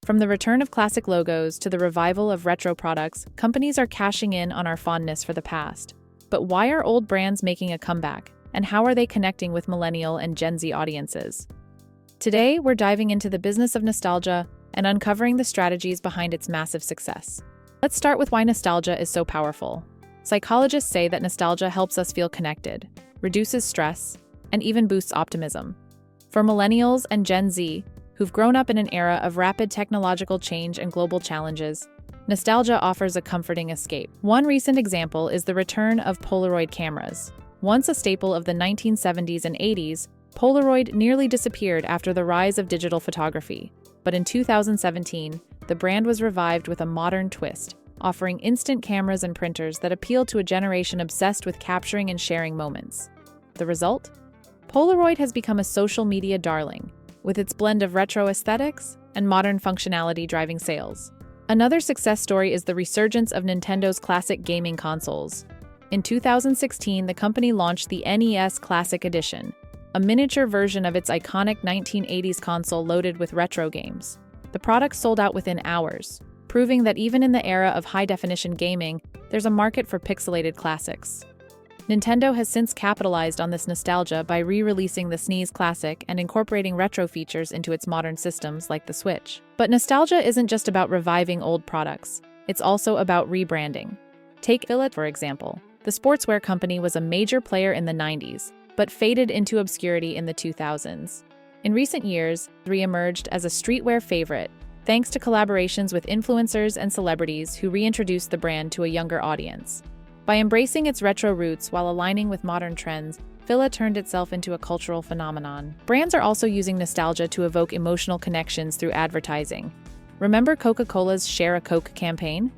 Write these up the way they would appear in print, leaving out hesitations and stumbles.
From the return of classic logos to the revival of retro products, companies are cashing in on our fondness for the past. But why are old brands making a comeback, and how are they connecting with Millennial and Gen Z audiences? Today, we're diving into the business of nostalgia and uncovering the strategies behind its massive success. Let's start with why nostalgia is so powerful. Psychologists say that nostalgia helps us feel connected, reduces stress, and even boosts optimism. For Millennials and Gen Z, who've grown up in an era of rapid technological change and global challenges, nostalgia offers a comforting escape. One recent example is the return of Polaroid cameras. Once a staple of the 1970s and 80s, Polaroid nearly disappeared after the rise of digital photography. But in 2017, the brand was revived with a modern twist, offering instant cameras and printers that appeal to a generation obsessed with capturing and sharing moments. The result? Polaroid has become a social media darling, with its blend of retro aesthetics and modern functionality driving sales. Another success story is the resurgence of Nintendo's classic gaming consoles. In 2016, the company launched the NES Classic Edition, a miniature version of its iconic 1980s console loaded with retro games. The product sold out within hours, proving that even in the era of high-definition gaming, there's a market for pixelated classics. Nintendo has since capitalized on this nostalgia by re-releasing the SNES Classic and incorporating retro features into its modern systems like the Switch. But nostalgia isn't just about reviving old products, it's also about rebranding. Take FILA, for example. The sportswear company was a major player in the 90s, but faded into obscurity in the 2000s. In recent years, it re-emerged as a streetwear favorite, thanks to collaborations with influencers and celebrities who reintroduced the brand to a younger audience. By embracing its retro roots while aligning with modern trends, FILA turned itself into a cultural phenomenon. Brands are also using nostalgia to evoke emotional connections through advertising. Remember Coca-Cola's Share a Coke campaign?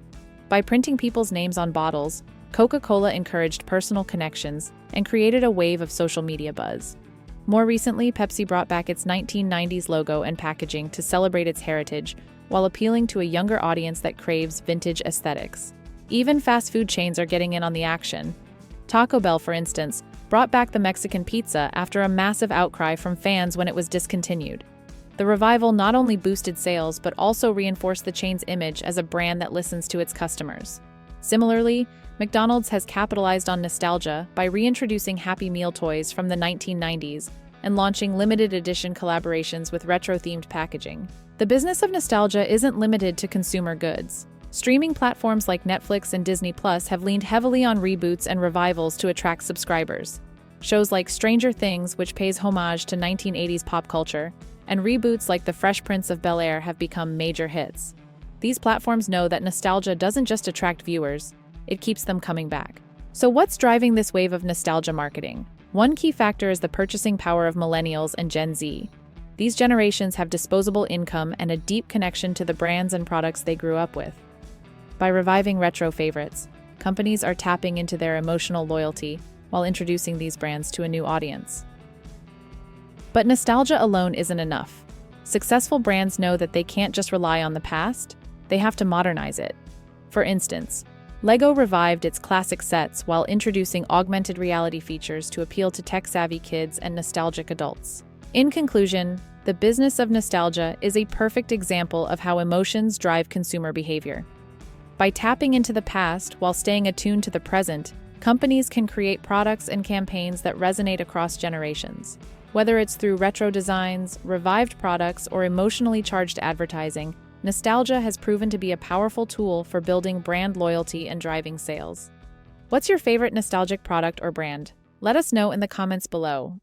By printing people's names on bottles, Coca-Cola encouraged personal connections and created a wave of social media buzz. More recently, Pepsi brought back its 1990s logo and packaging to celebrate its heritage while appealing to a younger audience that craves vintage aesthetics. Even fast food chains are getting in on the action. Taco Bell, for instance, brought back the Mexican pizza after a massive outcry from fans when it was discontinued. The revival not only boosted sales but also reinforced the chain's image as a brand that listens to its customers. Similarly, McDonald's has capitalized on nostalgia by reintroducing Happy Meal toys from the 1990s and launching limited edition collaborations with retro-themed packaging. The business of nostalgia isn't limited to consumer goods. Streaming platforms like Netflix and Disney Plus have leaned heavily on reboots and revivals to attract subscribers. Shows like Stranger Things, which pays homage to 1980s pop culture, and reboots like The Fresh Prince of Bel-Air have become major hits. These platforms know that nostalgia doesn't just attract viewers, it keeps them coming back. So what's driving this wave of nostalgia marketing? One key factor is the purchasing power of Millennials and Gen Z. These generations have disposable income and a deep connection to the brands and products they grew up with. By reviving retro favorites, companies are tapping into their emotional loyalty while introducing these brands to a new audience. But nostalgia alone isn't enough. Successful brands know that they can't just rely on the past, they have to modernize it. For instance, Lego revived its classic sets while introducing augmented reality features to appeal to tech-savvy kids and nostalgic adults. In conclusion, the business of nostalgia is a perfect example of how emotions drive consumer behavior. By tapping into the past while staying attuned to the present, companies can create products and campaigns that resonate across generations. Whether it's through retro designs, revived products, or emotionally charged advertising, nostalgia has proven to be a powerful tool for building brand loyalty and driving sales. What's your favorite nostalgic product or brand? Let us know in the comments below.